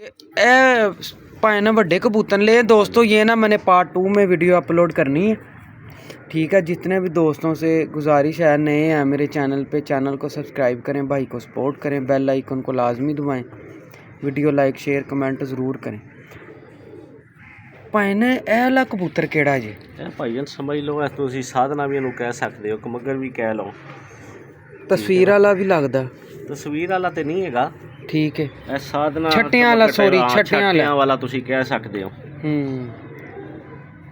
भाई ना बड़े कबूतर ले दोस्तों, ये ना मैंने पार्ट 2 में वीडियो अपलोड करनी है। ठीक है, जितने भी दोस्तों से गुजारिश है, नए हैं मेरे चैनल पे, चैनल को सब्सक्राइब करें, भाई को सपोर्ट करें, बेल आइकन को लाजमी दबाएं, वीडियो लाइक शेयर कमेंट ज़रूर करें। भाई ने ਇਹ ਵਾਲਾ कबूतर ਕਿਹੜਾ जी? ਭਾਈਜਾਨ ਸਮਝ ਲਓ, ਇਸ ਤੁਸੀਂ ਸਾਧਨਾ ਵੀ ਇਹਨੂੰ ਕਹਿ ਸਕਦੇ ਹੋ, ਕਮੱਗਰ ਵੀ ਕਹਿ ਲਓ। ਤਸਵੀਰ ਵਾਲਾ ਵੀ ਲੱਗਦਾ? ਤਸਵੀਰ ਵਾਲਾ ਤੇ ਨਹੀਂ ਹੈਗਾ। ठीक है, ਇਹ ਸਾਧਨਾ ਛੱਟਿਆਂ ਵਾਲਾ, ਸੌਰੀ ਛੱਟਿਆਂ ਵਾਲਾ ਤੁਸੀਂ ਕਹਿ ਸਕਦੇ ਹੋ।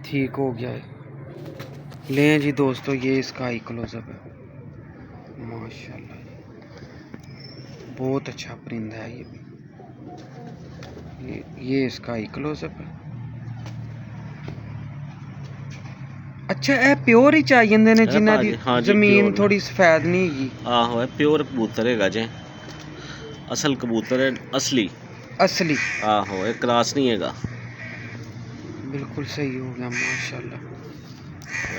ठीक हो गया है। ले जी दोस्तों, ये इसका आई क्लोजअप है, माशाल्लाह बहुत अच्छा परिंदा है ये इसका आई क्लोजअप है। अच्छा, ਇਹ ਪਿਓਰ ਹੀ ਚਾਹੀਦੇ ਨੇ ਜਿਨ੍ਹਾਂ ਦੀ ਜ਼ਮੀਨ ਥੋੜੀ ਸਫੈਦ ਨਹੀਂ ਹੈਗੀ? ਆਹੋ, ਇਹ ਪਿਓਰ ਕਬੂਤਰ ਹੈਗਾ ਜੇ, ਅਸਲ ਕਬੂਤਰ ਹੈ, असली। ਆਹੋ, ਇਹ ਕਲਾਸ ਨਹੀਂ ਹੈਗਾ। बिल्कुल सही हो गया माशाल्लाह।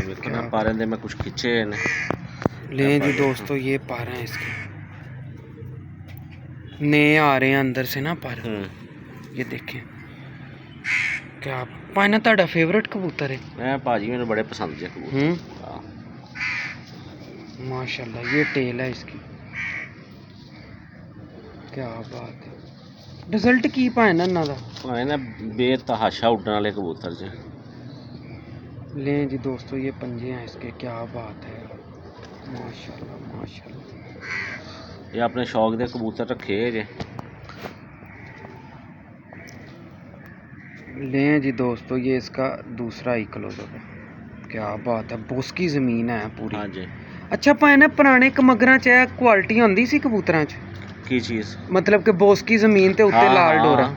देखना पारे में कुछ खींचे ने। ले जी दोस्तों, ये पारे हैं इसके नए आ रहे हैं अंदर से ना पारे। ये देखें, क्या पाना ताड़ा फेवरेट कबूतर है? मैं भाजी मैंने बड़े पसंद है कबूतर। माशाल्लाह, ये टेल है इसकी, क्या बात है। रिजल्ट की पाए ना इन्हों का? पाए ना बेतहाशा उड़ने वाले कबूतर जे। ले जी दोस्तों, ये पंजे हैं इसके, क्या बात है, माशाल्लाह माशाल्लाह। ये अपने शौक दे कबूतर रखे जे। ले जी दोस्तों, ये इसका दूसरा ही क्लोजअप है, क्या बात है, बोस्की ज़मीन है पूरी। हाँ जी। अच्छा भाई ना, पुराने कमगरां च क्वालिटी होंदी सी कबूतरां च? की चीज़? मतलब कि बोस्की ज़मीन ते उत्ते लाल डोरा,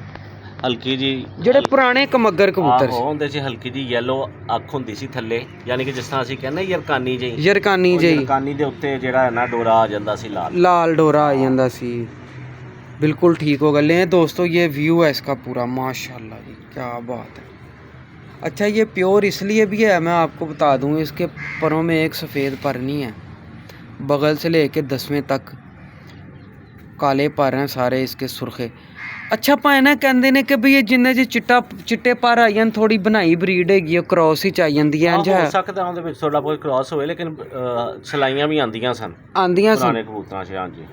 हल्की जी ਜਿਹੜੇ ਪੁਰਾਣੇ ਕਮੱਗਰ ਕਬੂਤਰ ਸੀ ਹੁੰਦੇ ਸੀ, ਹਲਕੀ ਜੀ ਯੈਲੋ ਅੱਖ ਹੁੰਦੀ ਸੀ ਥੱਲੇ, ਯਾਨੀ ਕਿ ਜਿਸ ਤਰ੍ਹਾਂ ਅਸੀਂ ਕਹਿੰਦੇ ਯਰਕਾਨੀ ਜਿਹੀ। ਯਰਕਾਨੀ ਦੇ ਉੱਤੇ ਜਿਹੜਾ ਹੈ ਨਾ ਡੋਰਾ ਆ ਜਾਂਦਾ ਸੀ, ਲਾਲ ਡੋਰਾ ਆ ਜਾਂਦਾ ਸੀ। बिल्कुल ठीक होगा। ले दोस्तों, ये व्यू है इसका पूरा, माशाल्लाह जी, क्या बात है। अच्छा, ये प्योर इसलिए भी है, मैं आपको बता दूं, इसके परों में एक सफ़ेद पर नहीं है, बगल से लेके 10वें तक काले पर हैं सारे इसके सुरखे। अच्छा भाई ना कहते हैं कि भई जिन्हें जी चिट्टे पर आई जान, थोड़ी बनाई ब्रीड हैगी, क्रॉस ही आई जाती है। हो सकता है ਉਹਦੇ थोड़ा बहुत क्रॉस होए, लेकिन सलाइयां भी आंदियां सन पुराने कबूतरां च। हां जी,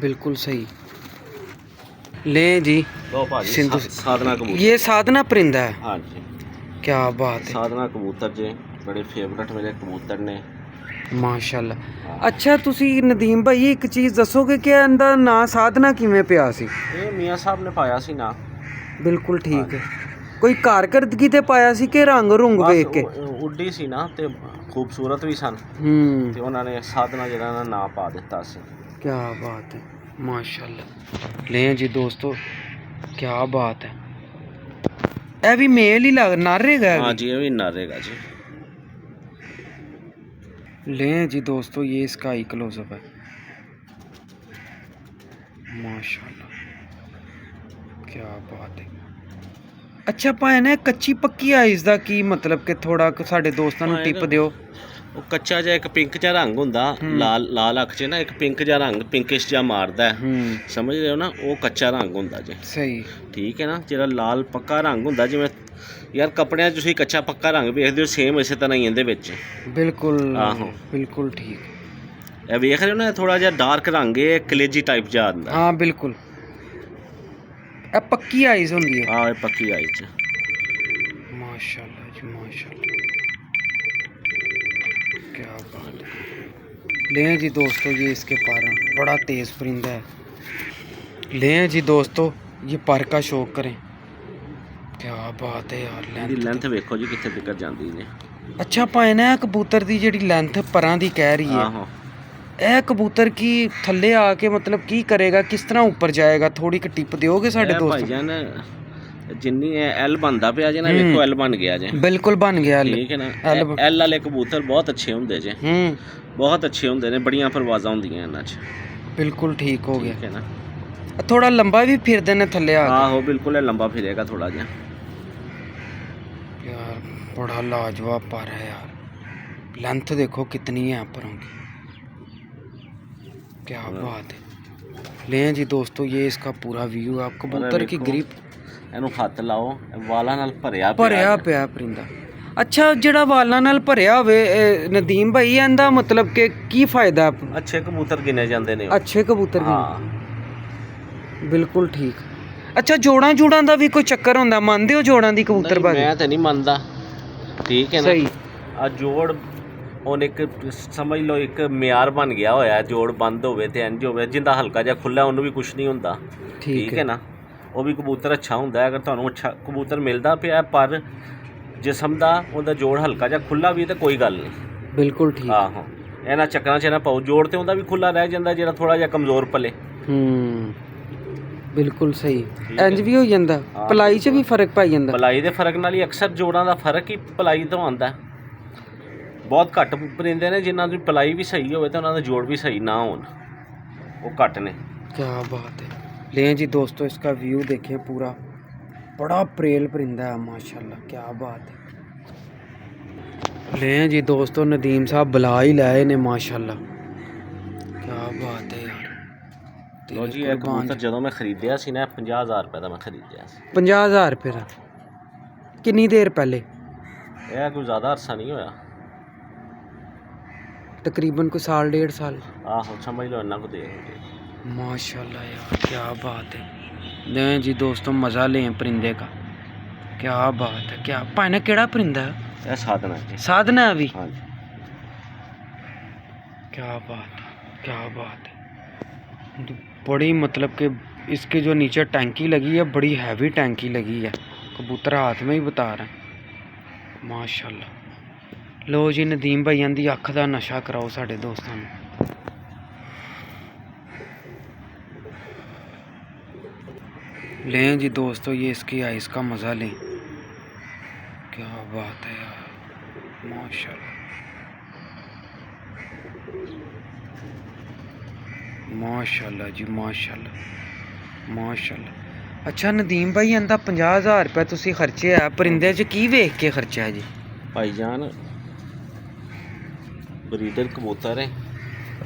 बिल्कुल सही। ले जी, लो भाजी, साधना कबूतर, ये साधना परिंदा है। हाँ जी, क्या बात है, साधना कबूतर जे बड़े फेवरेट मेरे कबूतर ने, माशाल्लाह। अच्छा, तुसी नदीम भाई एक चीज़ दसोगे कि इनका ना साधना किवें पिया सी? ये मियाँ साहब ने पाया सी ना। बिल्कुल ठीक है। कोई कारकरदगी ते पाया सी कि रंग रुंग वेख के? उड्डी सी ना ते खूबसूरत भी सन, ते उन्होंने साधना जिहड़ा ना नाम पा दिता सी। क्या बात है, माशाल्लाह। ले जी दोस्तों, क्या बात है। ए भी मेल ही लग नारेगा? हाँ जी, ये भी नारेगा जी। ले जी दोस्तों, ये इसका आई क्लोजअप है, माशाल्लाह, क्या बात है। अच्छा भाई ने कच्ची पक्की आइस दा की मतलब कि थोड़ा साडे दोस्तां नूं टिप दिओ। ਉਹ ਕੱਚਾ ਜਿਹਾ ਇੱਕ ਪਿੰਕ ਜਿਹਾ ਰੰਗ ਹੁੰਦਾ, ਲਾਲ ਅੱਖ 'ਚ ਨਾ ਇੱਕ ਪਿੰਕ ਜਿਹਾ ਰੰਗ, ਪਿੰਕਿਸ਼ ਜਿਹਾ ਮਾਰਦਾ ਹੈ, ਸਮਝ ਰਹੇ ਹੋ ਨਾ, ਉਹ ਕੱਚਾ ਰੰਗ ਹੁੰਦਾ ਜੀ। ਸਹੀ, ਠੀਕ ਹੈ ਨਾ। ਜਿਹੜਾ ਲਾਲ ਪੱਕਾ ਰੰਗ ਹੁੰਦਾ, ਜਿਵੇਂ ਯਾਰ ਕੱਪੜਿਆਂ 'ਚ ਤੁਸੀਂ ਕੱਚਾ ਪੱਕਾ ਰੰਗ ਵੇਖਦੇ ਹੋ, ਸੇਮ ਇਸੇ ਤਰ੍ਹਾਂ ਹੀ ਇਹਦੇ ਵਿੱਚ। ਬਿਲਕੁਲ, ਆਹੋ ਬਿਲਕੁਲ ਠੀਕ। ਇਹ ਵੇਖ ਰਹੇ ਹੋ ਨਾ, ਥੋੜਾ ਜਿਹਾ ਡਾਰਕ ਰੰਗ ਹੈ, ਕਲੇਜੀ ਟਾਈਪ ਜਿਹਾ ਆਉਂਦਾ। ਹਾਂ ਬਿਲਕੁਲ, ਇਹ ਪੱਕੀ ਆਈਜ਼ ਹੁੰਦੀ ਹੈ। ਹਾਂ, ਇਹ ਪੱਕੀ ਆਈਜ਼, ਮਾਸ਼ਾਅੱਲਾ ਜੀ, ਮਾਸ਼ਾਅੱਲਾ, क्या बात है। ले जी दोस्तों, ये इसके पर बड़ा तेज़ परिंदा है। ले जी दोस्तों, ये पर का शौक करें, क्या बात है यार, लेंथ देखो जी कितने तक जाती है। अच्छा भाई ना, कबूतर की जी लेंथ परां दी कह रही है, यह कबूतर की थले आके मतलब की करेगा, किस तरह ऊपर जाएगा, थोड़ी टिप दोगे साढ़े दोस्त? जिन्नी एल बनता पिया जे ना, देखो एल बन गया जे, बिल्कुल बन गया। ठीक है ना। एल वाले कबूतर बहुत अच्छे होंगे जे, बहुत अच्छे होंगे ने, बड़ियां परवाज़ां होंदियां इन्हां च। बिल्कुल ठीक हो गया, ठीक है ना। थोड़ा लंबा भी फिरदे ने थल्ले आ। आहो बिल्कुल, लंबा फिरेगा थोड़ा जिहा यार, बड़ा लाजवाब पर है यार, लेंथ देखो कितनी है परों की, क्या बात है। लें जी दोस्तों ये इसका पूरा व्यू है। कबूतर की ग्रिप ਇਹਨੂੰ ਹੱਥ ਲਾਓ, ਵਾਲਾਂ ਨਾਲ ਭਰਿਆ ਭਰਿਆ ਪਿਆ ਪਰਿੰਦਾ। ਅੱਛਾ ਜਿਹੜਾ ਵਾਲਾਂ ਨਾਲ ਭਰਿਆ ਹੋਵੇ ਨਦੀਮ ਭਾਈ ਇਹਦਾ ਮਤਲਬ ਕਿ ਕੀ ਫਾਇਦਾ? ਅੱਛੇ ਕਬੂਤਰ ਗਿਣੇ ਜਾਂਦੇ ਨੇ। ਅੱਛੇ ਕਬੂਤਰ ਹਾਂ ਬਿਲਕੁਲ ਠੀਕ। ਅੱਛਾ ਜੋੜਾਂ ਦਾ ਵੀ ਕੋਈ ਚੱਕਰ ਹੁੰਦਾ? ਮੰਨਦੇ ਹੋ ਜੋੜਾਂ ਦੀ ਕਬੂਤਰ ਬਾਰੇ? ਮੈਂ ਤਾਂ ਨਹੀਂ ਮੰਨਦਾ, ਠੀਕ ਹੈ ਨਾ। ਸਹੀ। ਆ ਜੋੜ ਉਹਨੇ ਇੱਕ ਸਮਝ ਲਓ ਇੱਕ ਮਿਆਰ ਬਣ ਗਿਆ ਹੋਇਆ, ਜੋੜ ਬੰਦ ਹੋਵੇ ਤੇ ਇੰਜ ਹੋਵੇ, ਜਿੰਦਾ ਹਲਕਾ ਜਿਹਾ ਖੁੱਲਾ ਉਹਨੂੰ ਵੀ ਕੁਝ ਨਹੀਂ ਹੁੰਦਾ, ਠੀਕ ਹੈ ਨਾ। ਉਹ ਵੀ ਕਬੂਤਰ ਅੱਛਾ ਹੁੰਦਾ ਅਗਰ ਤੁਹਾਨੂੰ ਅੱਛਾ ਕਬੂਤਰ ਮਿਲਦਾ ਪਿਆ, ਪਰ ਜਿਸਮ ਦਾ ਉਹਦਾ ਜੋੜ ਹਲਕਾ ਜਿਹਾ ਖੁੱਲਾ ਵੀ ਤੇ ਕੋਈ ਗੱਲ ਨਹੀਂ। ਬਿਲਕੁਲ ਠੀਕ। ਆਹੋ ਇਹਨਾਂ ਚੱਕਰਾਂ 'ਚ ਨਾ ਪਾਓ, ਜੋੜ ਤੇ ਉਹਦਾ ਵੀ ਖੁੱਲਾ ਰਹਿ ਜਾਂਦਾ ਜਿਹੜਾ ਥੋੜਾ ਜਿਹਾ ਕਮਜ਼ੋਰ ਪਲੇ। ਬਿਲਕੁਲ ਸਹੀ। ਇੰਜ ਵੀ ਹੋ ਜਾਂਦਾ, ਪਲਾਈ 'ਚ ਵੀ ਫਰਕ ਪੈ ਜਾਂਦਾ। ਪਲਾਈ ਦੇ ਫਰਕ ਨਾਲ ਹੀ ਅਕਸਰ ਜੋੜਾਂ ਦਾ ਫਰਕ ਹੀ ਪਲਾਈ ਤੋਂ ਆਉਂਦਾ। ਬਹੁਤ ਘੱਟ ਪਰਿੰਦੇ ਨੇ ਜਿਨ੍ਹਾਂ ਦੀ ਪਲਾਈ ਵੀ ਸਹੀ ਹੋਵੇ ਤੇ ਉਹਨਾਂ ਦੇ ਜੋੜ ਵੀ ਸਹੀ ਨਾ ਹੋਣ, ਉਹ ਘੱਟ ਨੇ। क्या बात है। लें जी दोस्तों इसका व्यू देखें पूरा, बड़ा प्रेल परिंदा है माशाल्लाह, क्या बात है। लें जी दोस्तों नदीम साहब बुला ही लाए ने माशाल्लाह, क्या बात है यार। ਲੋ ਜੀ ਇਹ ਕਬੂਤਰ ਜਦੋਂ ਮੈਂ ਖਰੀਦਿਆ ਸੀ ਨਾ 50,000 ਰੁਪਏ ਦਾ ਮੈਂ ਖਰੀਦਿਆ ਸੀ। 50,000 रुपये का? कितनी देर पहले? ਇਹ ਕੋਈ ਜ਼ਿਆਦਾ ਅਰਸਾ ਨਹੀਂ ਹੋਇਆ, तकरीबन कोई साल 1.5 साल। ਆਹੋ समझ लो ਇੰਨਾ ਕੁ ਦੇ ਹੋਗੇ। माशाल्लाह यार क्या बात है। लें जी दोस्तों मज़ा लें परिंदे का, क्या बात है। क्या भाई केड़ा परिंदा है? ਇਹ ਸਾਧਨਾ ਜੀ। साधना है अभी? हाँ जी। क्या बात है, क्या बात है। बड़ी मतलब कि इसके जो नीचे टैंकी लगी है बड़ी हैवी टैंकी लगी है, कबूतर हाथ में ही बता रहे हैं माशाल्लाह। लो जी नदीम भाइयों की अख का नशा कराओ साढ़े दोस्तों ने। लें जी दोस्तों ये इसकी आइस का मज़ा लें, क्या बात है यार माशाल्लाह माशाल्लाह जी माशाल्लाह माशाल्लाह। अच्छा नदीम भाई इंदा 50,000 रुपये तुसी खर्चे है परिंदे च, की वेख के खर्चा जी? भाईजान ब्रीडर कबूतर है,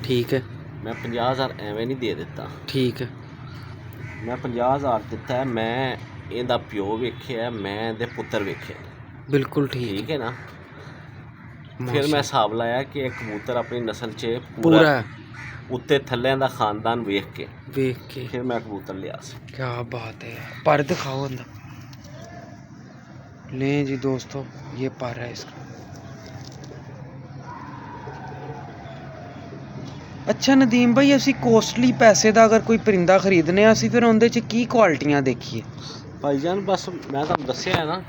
ठीक है। मैं 50,000 ਐਵੇਂ ਨਹੀਂ ਦੇ ਦਿੱਤਾ, ठीक है। ਮੈਂ 50,000 ਦਿੱਤਾ ਹੈ। ਮੈਂ ਇਹਦਾ ਪਿਓ ਵੇਖਿਆ, ਮੈਂ ਇਹਦੇ ਪੁੱਤਰ ਵੇਖਿਆ। बिल्कुल ठीक ਠੀਕ ਹੈ ਨਾ। ਫਿਰ ਮੈਂ ਹਿਸਾਬ ਲਾਇਆ ਕਿ ਇਹ ਕਬੂਤਰ ਆਪਣੀ ਨਸਲ 'ਚ पूरा ਉੱਤੇ ਥੱਲੇ ਦਾ ਖਾਨਦਾਨ ਵੇਖ ਕੇ फिर ਮੈਂ ਕਬੂਤਰ ਲਿਆ ਸੀ। क्या बात है यार। पर दिखाओ अंदर। लें जी दोस्तों ये पर है इसका। अच्छा नदीम भाई असी कोस्टली पैसे ਦਾ ਅਗਰ ਕੋਈ ਪਰਿੰਦਾ ਖਰੀਦਨੇ ਆ ਅਸੀਂ ਫਿਰ ਉਹਦੇ ਚ ਕੀ ਕੁਆਲਿਟੀਆਂ ਦੇਖੀਏ? ਭਾਈਜਾਨ ਬਸ ਮੈਂ ਤੁਹਾਨੂੰ ਦੱਸਿਆ ਹੈ ਨਾ,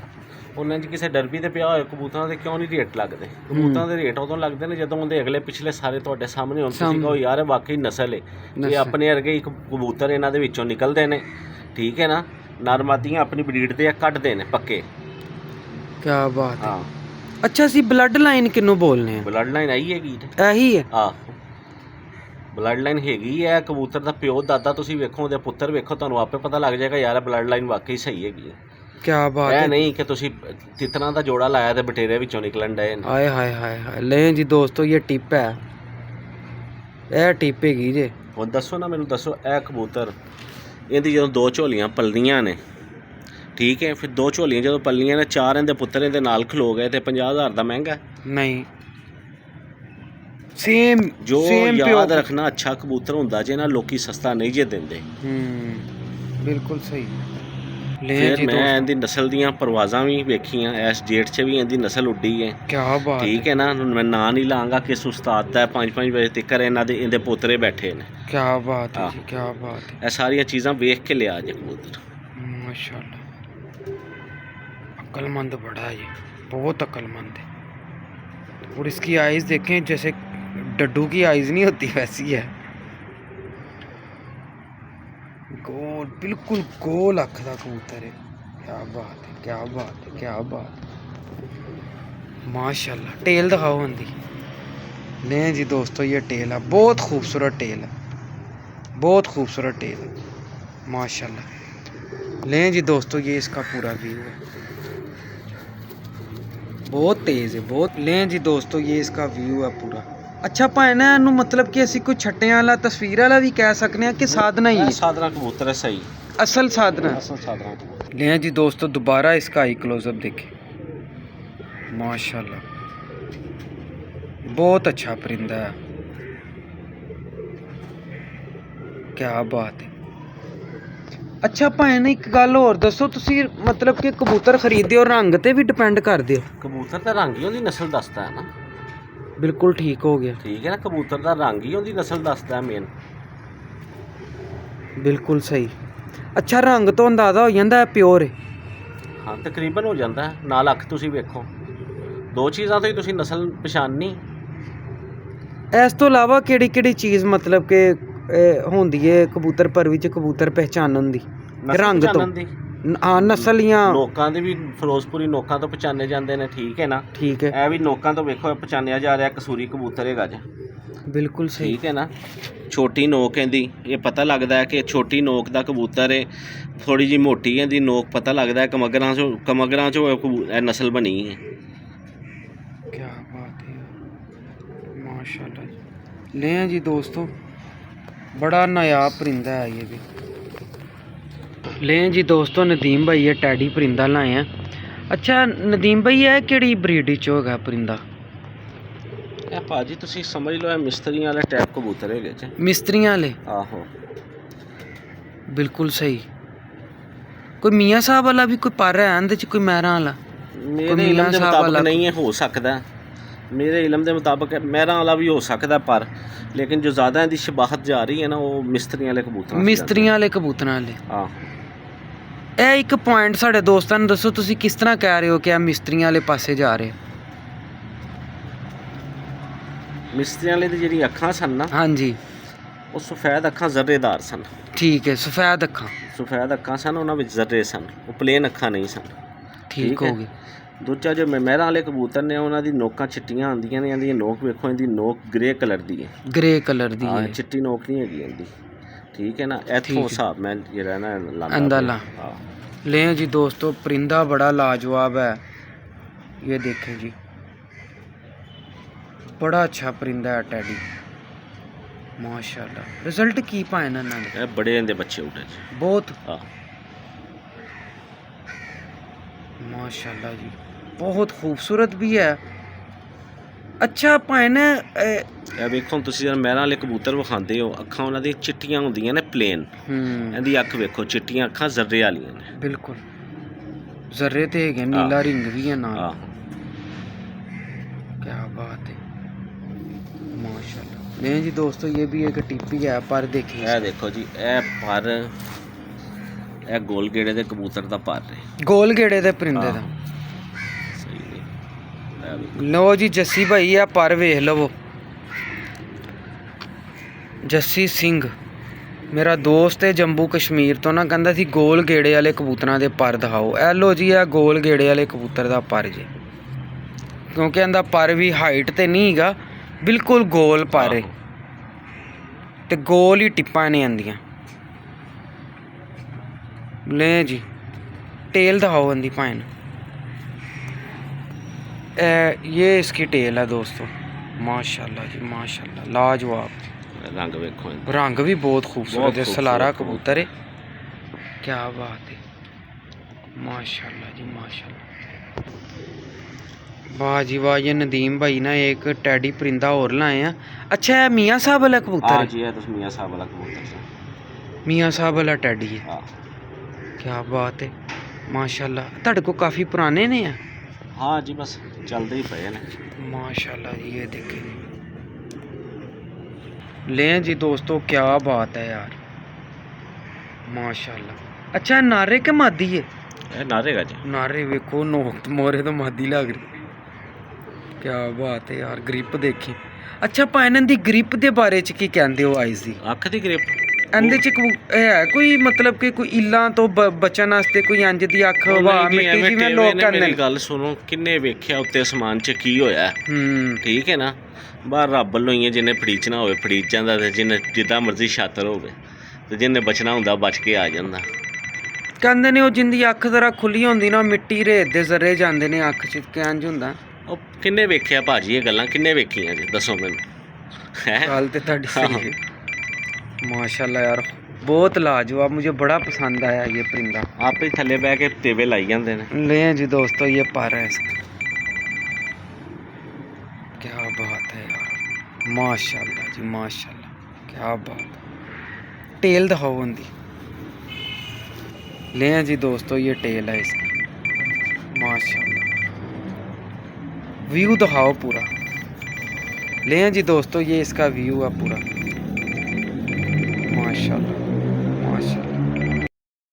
ਉਹਨਾਂ 'ਚ ਕਿਸੇ ਡਰਬੀ ਤੇ ਪਿਆ ਹੋਇਆ ਕਬੂਤਰਾਂ ਦੇ ਕਿਉਂ ਨਹੀਂ ਰੇਟ ਲੱਗਦੇ। ਕਬੂਤਰਾਂ ਦੇ ਰੇਟ ਉਦੋਂ ਲੱਗਦੇ ਨੇ ਜਦੋਂ ਉਹਦੇ ਅਗਲੇ ਪਿਛਲੇ ਸਾਰੇ ਤੁਹਾਡੇ ਸਾਹਮਣੇ ਹੋਣ, ਤੁਸੀਂ ਕਹੋ ਯਾਰ ਇਹ ਵਾਕਈ ਨਸਲ ਹੈ, ਇਹ ਆਪਣੇ ਵਰਗੇ ਹੀ ਕਬੂਤਰ ਇਹਨਾਂ ਦੇ ਵਿੱਚੋਂ ਨਿਕਲਦੇ ਨੇ, ਠੀਕ ਹੈ ਨਾ। ਨਰਮਾਦੀਆਂ ਆਪਣੀ ਬਰੀਡ ਦੇ ਕੱਢਦੇ ਨੇ ਪੱਕੇ। ਕੀ ਬਾਤ ਹੈ। ਹਾਂ ਅੱਛਾ ਅਸੀਂ ਬਲੱਡ ਲਾਈਨ ਕਿਹਨੂੰ ਬੋਲਨੇ ਆ? ਬਲੱਡ ਲਾਈਨ ਆਈ ਹੈਗੀ, ਇਹੀ ਹੈ। ਆਹ ਬਲੱਡ ਲਾਈਨ ਹੈਗੀ ਹੈ। ਕਬੂਤਰ ਦਾ ਪਿਓ ਦਾਦਾ ਤੁਸੀਂ ਵੇਖੋ, ਉਹਦੇ ਪੁੱਤਰ ਵੇਖੋ, ਤੁਹਾਨੂੰ ਆਪੇ ਪਤਾ ਲੱਗ ਜਾਏਗਾ ਯਾਰ ਬਲੱਡ ਲਾਈਨ ਵਾਕਈ ਸਹੀ ਹੈਗੀ ਹੈ। ਕੀ ਬਾਤ ਹੈ। ਇਹ ਨਹੀਂ ਕਿ ਤੁਸੀਂ ਤਿਤਨਾਂ ਦਾ ਜੋੜਾ ਲਾਇਆ ਤੇ ਬਟੇਰੇ ਵਿੱਚੋਂ ਨਿਕਲਣ ਡਏ ਨੇ। ਹਾਏ ਹਾਏ ਹਾਏ ਹਾਏ। ਲੈ ਜੀ ਦੋਸਤੋ ਇਹ ਟਿਪ ਹੈ, ਇਹ ਟਿਪ ਹੈਗੀ ਜੇ। ਹੁਣ ਦੱਸੋ ਨਾ ਮੈਨੂੰ ਦੱਸੋ, ਇਹ ਕਬੂਤਰ ਇਹਦੀ ਜਦੋਂ 2 ਝੋਲੀਆਂ ਪਲਦੀਆਂ ਨੇ, ਠੀਕ ਹੈ, ਫਿਰ 2 ਝੋਲੀਆਂ ਜਦੋਂ ਪਲਨੀਆਂ ਨੇ, 4 ਇਹਦੇ ਪੁੱਤਰ ਇਹਦੇ ਨਾਲ ਖਲੋ ਗਏ ਤੇ 50,000 ਦਾ ਮਹਿੰਗਾ ਨਹੀਂ। ਸੇਮ ਜੋ ਯਾਦ ਰੱਖਣਾ ਅੱਛਾ ਕਬੂਤਰ ਹੁੰਦਾ ਜੇ ਨਾ, ਲੋਕੀ ਸਸਤਾ ਨਹੀਂ ਜੇ ਦਿੰਦੇ। ਬਿਲਕੁਲ ਸਹੀ। ਫਿਰ ਮੈਂ ਇਹਦੀ ਨਸਲ ਦੀਆਂ ਪਰਵਾਜ਼ਾਂ ਵੀ ਵੇਖੀਆਂ, ਇਸ ਜੇਠ 'ਚ ਵੀ ਇਹਦੀ ਨਸਲ ਉੱਡੀ ਹੈ। ਕੀ ਬਾਤ। ਠੀਕ ਹੈ ਨਾ। ਮੈਂ ਨਾਂ ਨਹੀਂ ਲਾਂਗਾ ਕਿਸ ਉਸਤਾਦ ਦਾ, 5-5 ਵਜੇ ਤੱਕ ਇਹਨਾਂ ਦੇ ਇਹਦੇ ਪੋਤਰੇ ਬੈਠੇ ਨੇ। ਕੀ ਬਾਤ ਹੈ ਜੀ, ਕੀ ਬਾਤ ਹੈ। ਇਹ ਸਾਰੀਆਂ ਚੀਜ਼ਾਂ ਵੇਖ ਕੇ ਲਿਆ ਜੇ ਕਬੂਤਰ। माशाल्लाह अक्लमंद बड़ा है ये, बहुत अक्लमंद है। और इसकी आइज़ देखें जैसे डड्डू की आइज़ नहीं होती वैसी है, गोल बिल्कुल गोल अख का कबूतर है। क्या बात है, क्या बात है, क्या बात है माशाल्लाह। टेल दिखाओ आंदी। नहीं जी दोस्तों ये टेल है, बहुत खूबसूरत टेल है, बहुत खूबसूरत टेल है माशाल्लाह। लें जी दोस्तों ये इसका पूरा व्यू है, बहुत तेज़ है बहुत। लें जी दोस्तों ये इसका व्यू है पूरा। ਅੱਛਾ ਭਾਵੇਂ ਨਾ ਇਹਨੂੰ ਮਤਲਬ ਕਿ ਅਸੀਂ ਕੋਈ ਛੱਟਿਆਂ ਵਾਲਾ ਤਸਵੀਰ ਵਾਲਾ ਵੀ ਕਹਿ ਸਕਨੇ ਆ ਕਿ ਸਾਧਨਾ ਹੀ ਇਹ ਹੈ ਸਾਧਨਾ ਕਬੂਤਰ ਹੈ ਸਹੀ, ਅਸਲ ਸਾਧਨਾ। ਅਸਲ ਸਾਧਨਾ कबूतर। ले जी दोस्तों दोबारा इसका आई क्लोजअप देखें, माशाल्लाह बहुत अच्छा परिंदा है, क्या बात है। अच्छा भाई ने एक गल होर दसो, तुसी मतलब कि कबूतर खरीदे हो रंग ते भी डिपेंड करदे हो? कबूतर का रंग ही उहदी नस्ल दसदा है ना। बिल्कुल ठीक हो गया, ठीक है ना, कबूतर का रंग ही उहदी नस्ल दसदा है मेन। बिल्कुल सही। अच्छा रंग तो अंदाजा हो जाता है प्योर है? हाँ तकरीबन हो जाता है, नाल अख तुसी वेखो, दो चीज़ां तो ही तुसी नस्ल पछाननी। इस तो इलावा केड़ी केड़ी चीज़ मतलब कि होंदी है कबूतर परवी च कबूतर पहचानन दी? रंग तो हाँ नस्ल या नोकां दे भी फिरोजपुरी नोकां तो पहचाने जाते हैं, ठीक है ना। ठीक है, ਇਹ ਵੀ ਨੋਕਾਂ ਤੋਂ ਵੇਖੋ ਪਛਾਣਿਆ ਜਾ ਰਿਹਾ ਕਸੂਰੀ ਕਬੂਤਰ ਹੈਗਾ ਜੀ, बिल्कुल सही। ਠੀਕ ਹੈ ਨਾ। ਛੋਟੀ ਨੋਕ ਇਹਦੀ, ਇਹ ਪਤਾ ਲੱਗਦਾ ਹੈ ਕਿ ਛੋਟੀ ਨੋਕ ਦਾ ਕਬੂਤਰ ਹੈ, ਥੋੜੀ ਜੀ ਮੋਟੀ ਇਹਦੀ ਨੋਕ, ਪਤਾ ਲੱਗਦਾ ਹੈ ਕਮਗਰਾਂ ਚੋਂ ਇਹ ਨਸਲ ਬਣੀ ਹੈ। क्या बात है माशाल्लाह जी। ले जी दोस्तों बड़ा नायाब परिंदा है ये भी। ले जी दोस्तों नदीम भाई ये टैडी परिंदा लाए हैं। अच्छा नदीम भाई ये केड़ी ब्रीड च होगा परिंदा? ਇਹ ਭਾਜੀ ਤੁਸੀਂ ਸਮਝ ਲਓ ਇਹ ਮਿਸਤਰੀਆਂ ਵਾਲੇ ਟਾਈਪ ਕਬੂਤਰ ਹੈਗੇ ਜੀ। मिस्त्रियां वाले? ਆਹੋ बिल्कुल सही। कोई मियाँ साहब वाला भी कोई पर है अंदर च, कोई मैरा वाला? ਮੇਰੇ ਇਲਮ ਦੇ ਮੁਤਾਬਕ ਨਹੀਂ ਹੈ, ਹੋ ਸਕਦਾ ਮੇਰੇ ਇਲਮ ਦੇ ਮੁਤਾਬਕ ਮਹਿਰਾਂ ਵਾਲਾ ਵੀ ਹੋ ਸਕਦਾ, ਪਰ ਲੇਕਿਨ ਜੋ ਜ਼ਿਆਦਾ ਇਹਦੀ ਸ਼ਬਾਹਤ ਜਾ ਰਹੀ ਹੈ ਨਾ ਉਹ ਮਿਸਤਰੀਆਂ ਵਾਲੇ ਕਬੂਤਰ। मिस्त्रियां वाले कबूतरां वाले। ਹਾਂ ਇਹ ਇੱਕ ਪੁਆਇੰਟ ਸਾਡੇ ਦੋਸਤਾਂ ਨੂੰ ਦੱਸੋ, ਤੁਸੀਂ ਕਿਸ ਤਰ੍ਹਾਂ ਕਹਿ ਰਹੇ ਹੋ ਕਿ ਆ ਮਿਸਤਰੀਆਂ ਵਾਲੇ ਪਾਸੇ ਜਾ ਰਹੇ? ਮਿਸਤਰੀਆਂ ਵਾਲੇ ਦੀ ਜਿਹੜੀ ਅੱਖਾਂ ਸਨ ਨਾ, ਹਾਂਜੀ ਉਹ ਸਫੈਦ ਅੱਖਾਂ ਜ਼ਰੇਦਾਰ ਸਨ। ਠੀਕ ਹੈ, ਸਫੈਦ ਅੱਖਾਂ। ਸਫੈਦ ਅੱਖਾਂ ਸਨ, ਉਹਨਾਂ ਵਿੱਚ ਜ਼ਰੇ ਸਨ, ਉਹ ਪਲੇਨ ਅੱਖਾਂ ਨਹੀਂ ਸਨ। ਠੀਕ ਹੋ ਗਏ। ਦੂਜਾ ਜੋ ਮਹਿਰਾਂ ਵਾਲੇ ਕਬੂਤਰ ਨੇ ਉਹਨਾਂ ਦੀ ਨੋਕਾਂ ਚਿੱਟੀਆਂ ਹੁੰਦੀਆਂ ਨੇ, ਇਹਦੀ ਨੋਕ ਵੇਖੋ, ਇਹਦੀ ਨੋਕ ਗ੍ਰੇ ਕਲਰ ਦੀ ਹੈ, ਗ੍ਰੇ ਕਲਰ ਦੀ ਹਾਂ ਹੈ, ਚਿੱਟੀ ਨੋਕ ਨਹੀਂ ਹੈਗੀ ਇਹਦੀ, ਠੀਕ ਹੈ ਨਾ। ਇੱਥੋਂ ਹਿਸਾਬ ਮੈਂ ਜਿਹੜਾ ਨਾ ਲਾਂਦਾ अंदाला। ਹਾਂ। ले जी दोस्तों परिंदा बड़ा लाजवाब है, ये देखें जी बड़ा अच्छा परिंदा है टैडी माशाल्लाह। रिजल्ट की पाए ना इन्होंने? ਇਹ ਬੜੇ ਇਹਦੇ ਬੱਚੇ ਉੱਡੇ ਜੀ। बहुत ਹਾਂ माशाल्लाह जी, बहुत खूबसूरत भी है। अच्छा भाई ने ਇਹ ਵੇਖੋ ਤੁਸੀਂ ਜਦ ਮਹਿਰਾਂ ਵਾਲੇ ਕਬੂਤਰ ਵਿਖਾਉਂਦੇ ਹੋ, ਅੱਖਾਂ ਉਹਨਾਂ ਦੀਆਂ ਚਿੱਟੀਆਂ ਹੁੰਦੀਆਂ ਨੇ, ਪਲੇਨ। ਇਹਦੀ ਅੱਖ ਵੇਖੋ, ਚਿੱਟੀਆਂ ਅੱਖਾਂ ਜ਼ਰੇ ਵਾਲੀਆਂ ਨੇ। बिल्कुल जर्रे ते है, नीला रिंग भी है ना। ਹਾਂ क्या बात है माशाल्लाह। नहीं जी दोस्तों ये भी एक टिप्पी है, पर देखिए ਇਹ ਦੇਖੋ ਜੀ, ਇਹ ਪਰ ਇਹ ਗੋਲ ਗੇੜੇ ਦੇ ਕਬੂਤਰ ਦਾ ਪਰ ਹੈ। गोल गेड़े दे परिंदे दा। ਸਹੀ ਨੇ। ਇਹ ਵੇਖੋ। लो जी जस्सी भाई आ पर वेख लवो, जस्सी सिंह मेरा दोस्त है जम्मू कश्मीर तो ना, कहता सी गोल गेड़े वाले कबूतरां दे पर दिखाओ। ए लो जी आ गोल गेड़े वाले कबूतर दा पर जे, क्योंकि इहदा पर भी हाइट ते नहीं हैगा, बिल्कुल गोल पर है ते गोल ही टिप्पां ने आंदियां। ले जी टेल दिखाओ आंदी भाएं। ये इसकी टेल है दोस्तों, माशाल्लाह जी माशाल्लाह, लाजवाब। रंग वेखो, रंग भी बहुत खूबसूरत है, खूबसूरत सलारा कबूतर। कबूतर है, क्या बात है माशाल्लाह जी माशाल्लाह। वाह जी वाह। ये नदीम भाई ना एक टैडी परिंदा और लाए हैं। अच्छा है मियाँ साहब वाला कबूतर हाँ है? जी, ये तो मियाँ साहब वाला कबूतर है। मियाँ साहब वाला टैडी है, हाँ क्या बात है माशाल्लाह। ਤੁਹਾਡੇ को काफ़ी पुराने ने हैं? हाँ जी, बस चलते ही पे ने माशाल्लाह जी। ये देखें लें जी दोस्तों, क्या बात है यार माशाल्लाह। अच्छा नारे के मादी है? ये नारेगा जी। नारे वेखो, नोक मोरे तो मादी लग रही, क्या बात है यार। ग्रिप देखी। अच्छा पायन दी ग्रिप दे बारे च की कहंदे हो आइस दी? अख दी ग्रिप ਇਹਦੇ ਚ ਹੈ ਕੋਈ मतलब कि कोई इल्लां तो बचन वास्ते कोई इंज दी अख वा मिट्टी जिवें लोग कहंदे मेरी गल सुनो, किन्ने वेख्या उत्ते आसमान च की होया, ठीक है ना। बाहर रब ਵੱਲੋਂ ਹੀ ਹੈ, ਜਿੰਨੇ ਫੜੀਚਣਾ ਹੋਵੇ ਫੜੀਚ ਜਾਂਦਾ, ਤੇ ਜਿੰਨੇ ਜਿੱਦਾਂ ਮਰਜ਼ੀ ਛਾਤਰ ਹੋਵੇ, ਤੇ ਜਿੰਨੇ ਬਚਣਾ ਹੁੰਦਾ ਬਚ ਕੇ ਆ ਜਾਂਦਾ। ਕਹਿੰਦੇ ਨੇ ਉਹ ਜਿੰਦੀ ਅੱਖ ਜ਼ਰਾ ਖੁੱਲੀ ਹੁੰਦੀ ਨਾ, ਮਿੱਟੀ ਰੇਤ ਦੇ ਜ਼ਰੇ ਜਾਂਦੇ ਨੇ ਅੱਖ ਚ, ਕਿੰਜ ਹੁੰਦਾ। ਉਹ ਕਿੰਨੇ ਵੇਖਿਆ ਭਾਜੀ ਇਹ ਗੱਲਾਂ, ਕਿੰਨੇ ਵੇਖੀਆਂ ਜੀ ਦੱਸੋ ਮੈਨੂੰ। है गल तो ਤੁਹਾਡੀ सही है माशाल्लाह यार बहुत लाजवाब मुझे बड़ा पसंद आया ये परिंदा आप ही थले बह के तेवे लाई जाते हैं ले जी दोस्तों ये पर है इसका क्या बात है यार माशाल्लाह जी माशाल्लाह क्या बात टेल दिखाओ उनकी ले जी दोस्तों ये टेल है इसकी माशाल्लाह व्यू दिखाओ पूरा ले जी दोस्तों ये इसका व्यू है पूरा माशाल्लाह माशाल्लाह।